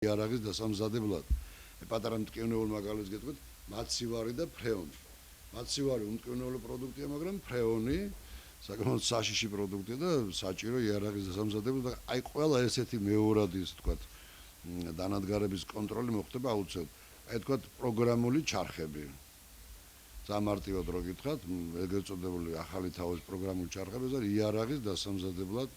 იარაღის დასამზადებლად. პატარა მტკივნეულ მაგალითს გეტყვით, მაცივარი და ფრეონი. მაცივარი უმტკივნეული პროდუქტია, მაგრამ ფრეონი საკმაოდ საშიში პროდუქტია და საჭირო იარაღის დასამზადებლად და აი ყველა ესეთი მეორადი ის თქვათ დანადგარების კონტროლი მოხდება აუცილებლად. აი თქვათ პროგრამული ჩარხები. სამარტივად რო გითხრათ, ეგრეთ წოდებული ახალი თავის პროგრამული ჩარხები და იარაღის დასამზადებლად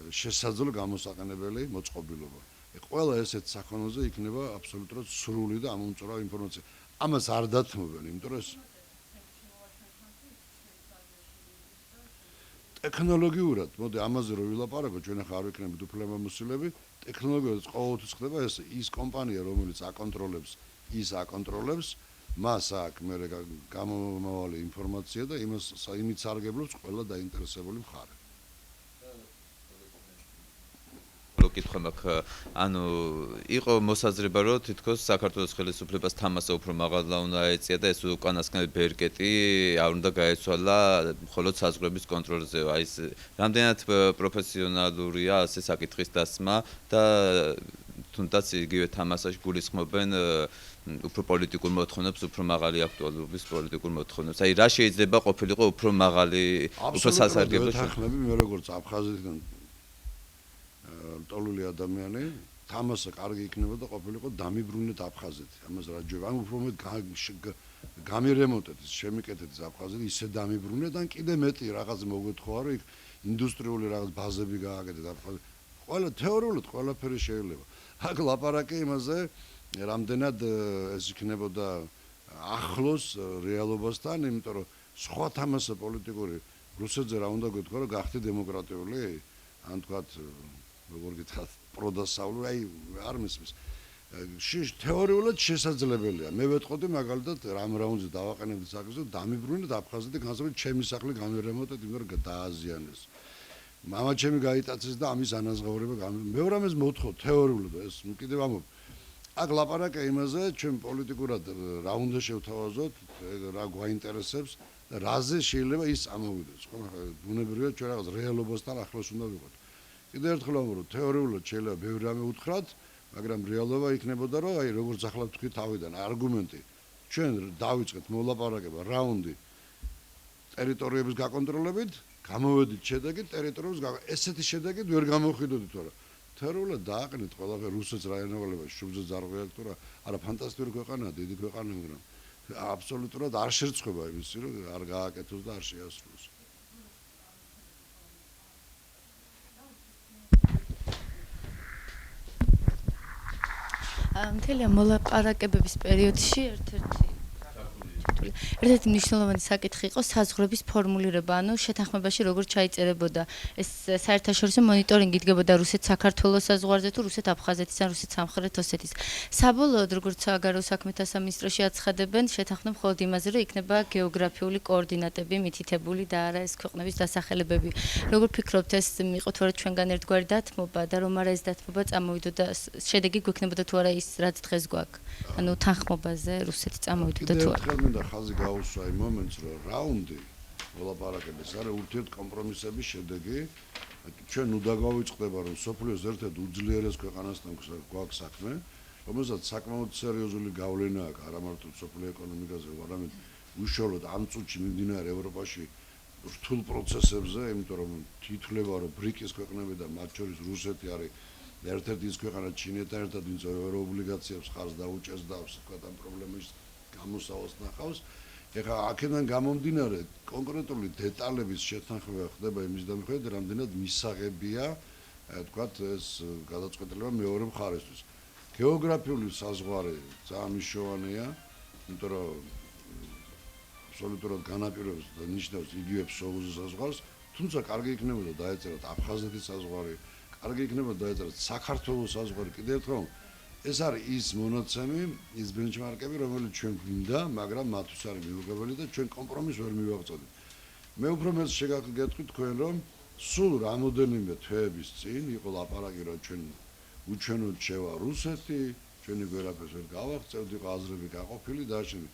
შესაძლო გამოსაყენებელი მოწყობილობა. ყველა ესეთ საქონელზე იქნება აბსოლუტურად სრული და ამომწურავი ინფორმაცია. ამას არ დათმობენ, იმიტომ რომ ტექნოლოგიურად, მოდი ამაზე რო ვილაპარაკო, ჩვენ ახლა არ ვიქნებით უფლებამოსილები, ტექნოლოგიურად ყოველთვის ხდება ეს ის კომპანია, რომელიც აკონტროლებს, მას აქვს მე გამომავალი ინფორმაცია და იმით სარგებლობს ყველა დაინტერესებული მხარე. კითხვა მაქვს, ანუ იყო მოსაზრება, რომ თითქოს საქართველოს ხელისუფლებას თამასა უფრო მაღლა უნდა ეწია და ეს უკანასკნელი ბერკეტი არ უნდა გაეცვალა მხოლოდ საზღვრების კონტროლზე. აი ეს რამდენად პროფესიონალურია ასე საკითხის დასმა და თუნდაც იგივე თამასაში გულისხმობენ უფრო პოლიტიკურ მოთხოვნებს, უფრო მაღალი აქტუალობის პოლიტიკურ მოთხოვნებს. აი რა შეიძლება ყოფილიყო უფრო მაღალი, უფრო სასარგებლო შეთანხმები მე როგორც აფხაზეთიდან ტოლული ადამიანი, თამასა კარგი იქნება და ყოფილიყო დამიბრუნეთ აფხაზეთი. ამას რა ჯობა, ანუ უფრო მეტ გამირემონტეთ, შემიკეთეთ აფხაზეთი, ისე დამიბრუნეთ, ან კიდე მეტი რაღაც მოგეთხოვა, რომ იქ ინდუსტრიული რაღაც ბაზები გააკეთეთ აფხაზეთი. ყველა თეორიულად ყველაფერი შეიძლება. აქ ლაპარაკი იმაზე, რამდენად ეს იქნებოდა ახლოს რეალობასთან, იმიტომ რომ სხვა თამასა პოლიტიკური რუსეთზე რა უნდა გეთქვა, რომ გახდე დემოკრატიული, ან თქვათ როგორ გითხრათ, პროდასავლური, აი არ მისმის. თეორიულად შესაძლებელია. მე ვეტყოდი მაგალითად რამ რაუნდზე დავაყენებდი საკითხს, დამიბრუნეთ აფხაზეთი, განსაკუთრებით ჩემი სახლი გამირემონტეთ, იმიტომ რომ დააზიანეს. მამა ჩემი გაიტაცეს და ამის ანაზღაურება მეორე ამას მოთხოვ თეორიულად ეს კიდევ ამობ. აქ ლაპარაკია იმაზე, ჩვენ პოლიტიკურად რა უნდა შევთავაზოთ, რა გვაინტერესებს და რაზე შეიძლება ის ამოვიდეს. ხო, ბუნებრივია ჩვენ რაღაც რეალობასთან ახლოს უნდა ვიყოთ. კიდევ ერთხელ ამბობ, თეორიულად შეიძლება ბევრი რამე უთხრათ, მაგრამ რეალობა იქნებოდა, რომ აი როგორც ახლა თქვი თავიდან, არგუმენტი. ჩვენ დავიწყეთ მოლაპარაკება რაუნდი ტერიტორიების გაკონტროლებით, გამოვედით შედეგით ტერიტორიების ესეთი შედეგით ვერ გამოვხიდოდით, თორე თეორიულად დააყენეთ ყველაფერი რუსეთს რაიონებაში, შუბზე ზარღვია თუ რა, არა ფანტასტიკური ქვეყანაა, დიდი ქვეყანა, მაგრამ აბსოლუტურად არ შერწყება იმისი, რომ არ გააკეთოს და არ შეასრულოს. მთელი მოლაპარაკებების პერიოდში ერთ-ერთი მნიშვნელოვანი საკითხი იყო საზღვრების ფორმულირება, ანუ შეთანხმებაში როგორ ჩაიწერებოდა ეს საერთაშორისო მონიტორინგი იდგებოდა რუსეთ-საქართველოს საზღვარზე თუ რუსეთ-აფხაზეთის ან რუსეთ-სამხრეთ ოსეთის. საბოლოოდ, როგორც საგარეო საქმეთა სამინისტროში აცხადებენ, შეთანხმდა მხოლოდ იმაზე, რომ იქნება გეოგრაფიული კოორდინატები მითითებული და არა ეს ქვეყნების დასახელებები. როგორ ფიქრობთ, ეს იყო თუ არა ჩვენგან ერთგვარი დათმობა და რომ არა ეს დათმობა წამოვიდოდა შედეგი გვექნებოდა თუ არა ის რაც დღეს გვაქვს. ანუ თანხმობაზე რუსეთი წამოვიდოდა თუ არა. ხაზი გაუსვა იმ მომენტს, რომ რაუნდი მოლაპარაკების არა ურთიერთკომპრომისების შედეგი ჩვენ უნდა გავიწყდება, რომ სოფლიოს ერთ-ერთ უძლიერეს ქვეყანასთან გვაქვს საქმე, რომელსაც საკმაოდ სერიოზული გავლენა აქვს არა მარტო სოფლიო ეკონომიკაზე, არამედ უშუალოდ ამ წუთში მიმდინარე ევროპაში რთულ პროცესებზე, იმიტომ რომ თითქოს რომ ბრიკის ქვეყნები და მათ შორის რუსეთი არის ერთ-ერთი ის ქვეყანა ჩინეთთან ერთად, ვინც ევროობლიგაციებს ხარს დაუჭერს და თქვა ამ პრობლემის გამოსავალს ნახავს. ეხლა აქედან გამომდინარე კონკრეტული დეტალების შეთანხმება ხდება იმის დამხმარებლად, რამდენად მისაღებია, თქვათ ეს გადაწყვეტილება მეორე მხარესთვის. გეოგრაფიული საზღვარი ძალიან მნიშვნელოვანია, იმიტომ რომ აბსოლუტურად განაპირობებს და ნიშნავს იგივე ფსოუზის საზღვარს, თუმცა კარგი იქნებოდა დაეწერათ აფხაზეთის საზღვარი, კარგი იქნებოდა დაეწერათ საქართველოს საზღვარი, კიდევ ერთხელ ეს არის ის მონაცემი, ის ბენჩმარკები, რომელიც ჩვენ გვინდა, მაგრამ მათთვის არის მიუღებელი და ჩვენ კომპრომისს ვერ მივაღწევთ. მე უფრო მეც შეგაგეთქვით თქვენ, რომ სულ რამოდენიმე თვეების წინ იყო ლაპარაკი, რომ ჩვენ უჩვენოდ შევა რუსეთი, ჩვენი ვერაფერს ვერ გავაღწევთ, იყო აზრები გაყოფილი და შენ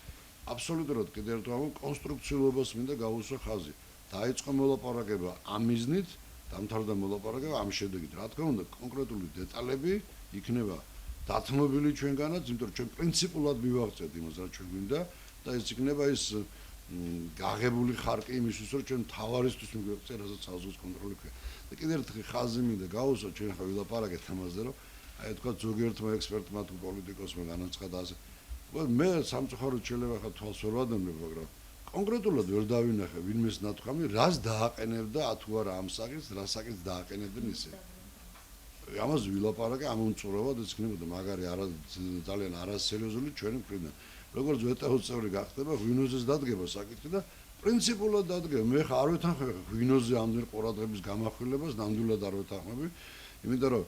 აბსოლუტურად კიდევ ერთხელ კონსტრუქციულობას მინდა გავუსვა ხაზი. დაიწყო მოლაპარაკება ამ მიზნით, დამთავრდა მოლაპარაკება ამ შედეგით. რა თქმა უნდა, კონკრეტული დეტალები იქნება დათმობილი ჩვენგანაც, იმიტომ რომ ჩვენ პრინციპულად მივაღწევთ იმას, რაც ჩვენ გვინდა და ეს იქნება ის გაღებული ხარკი იმისთვის, რომ ჩვენ თავარისთვის მიგვეღწია, რასაც საზღვის კონტროლი ქვია. და კიდევ ერთი ხაზი მინდა გავუსვა, ჩვენ ხა ვილაპარაკეთ ამაზე, რომ აი თქვა ზოგიერთმა ექსპერტმა თუ პოლიტიკოსმა განაცხადა ასე. მე სამწუხაროდ შეიძლება ხა თვალს ვერ ვადევნებ, მაგრამ კონკრეტულად ვერ დავინახე ვინმეს ნათქვამი, რას დააყენებდა თუ არა ამ საკითხს, რა საკითხს დააყენებდნენ ისინი. ამას ვილაპარაკე ამ უმწურავად ეს იქნებოდა მაგარი ძალიან არასერიოზული ჩვენი მხრიდან. როგორც ვეტეოს წევრი გახდება, ღვინოზეს დადგება საკითხი და პრინციპულად დადგება. მე ხა არ ვეთანხმები ღვინოზე ამდენ ყურადღების გამახვილებას, ნამდვილად არ ვეთანხმები, იმიტომ რომ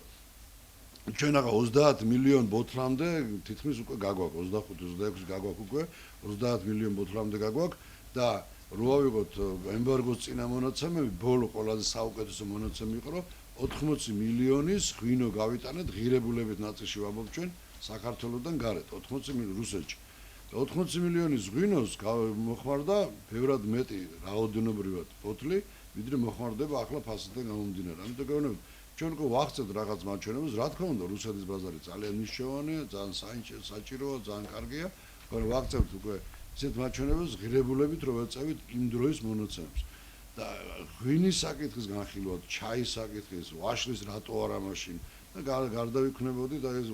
ჩვენ ახლა 30 მილიონ ბოთლამდე თითქმის უკვე გაგვაქვს 25-26 გაგვაქვს უკვე 30 მილიონ ბოთლამდე გაგვაქვს და რო ავიღოთ ემბარგოს წინა მონაცემები, ბოლო ყველაზე საუკეთესო მონაცემი იყო, რომ 80 მილიონის ღვინო გავიტანეთ ღირებულებით ნაწილში ვამბობ ჩვენ საქართველოსდან გარეთ 80 მილიონი რუსეთში. 80 მილიონის ღვინოს მოხმარდა ბევრად მეტი რაოდენობრივად ბოთლი, ვიდრე მოხმარდება ახლა ფასიდან გამომდინარე. ამიტომ გეუბნებით, ჩვენ უკვე ვახცევთ რაღაც მაჩვენებლებს, რა თქმა უნდა, რუსეთის ბაზარი ძალიან მნიშვნელოვანია, ძალიან საჭიროა, ძალიან კარგია, მაგრამ ვახცევთ უკვე ისეთ მაჩვენებლებს ღირებულებით, რომ ვეწევით იმ დროის მონაცემებს. და ღვინის საკითხის განხილვად, ჩაის საკითხის, ვაშლის რატო არა მაშინ და გარდავიქმნებოდი და ეს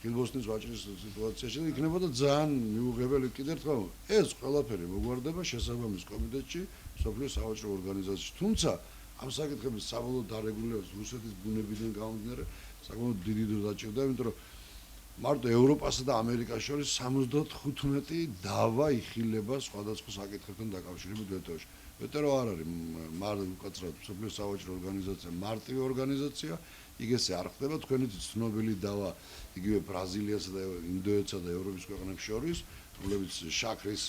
ხილბოსნის ვაჭრის სიტუაციაში და იქნებოდა ძალიან მიუღებელი კიდევ ერთხელ. ეს ყველაფერი მოგვარდება შესაბამის კომიტეტში, სოფლიოს სავაჭრო ორგანიზაციაში. თუმცა ამ საკითხების საბოლოო დარეგულირებას რუსეთის ბუნებიდან გამომდინარე, საკმაოდ დიდი დრო დაჭირდა, იმიტომ რომ მარტო ევროპასა და ამერიკას შორის 75 დავა იხილება სხვადასხვა საკითხებთან დაკავშირებით ვეტოში. ვეტო არ არის უკაცრავად სოფლიოს სავაჭრო ორგანიზაცია, მარტივი ორგანიზაცია, იქ ესე არ ხდება, თქვენით ცნობილი დავა იგივე ბრაზილიასა და ინდოეთსა და ევროპის ქვეყნებს შორის, რომლებიც შაქრის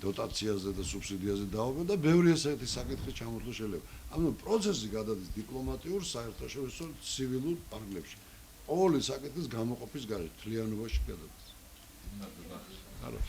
დოტაციაზე და სუბსიდიაზე დაობენ და ბევრი ესეთი საკითხი ჩამოთვლა შეიძლება. ამიტომ პროცესი გადადის დიპლომატიურ, საერთაშორისო, ცივილურ პარკლებში. ყოველი საკითხის გამოყოფის გარეშე, თლიანობაში გადადის. არა.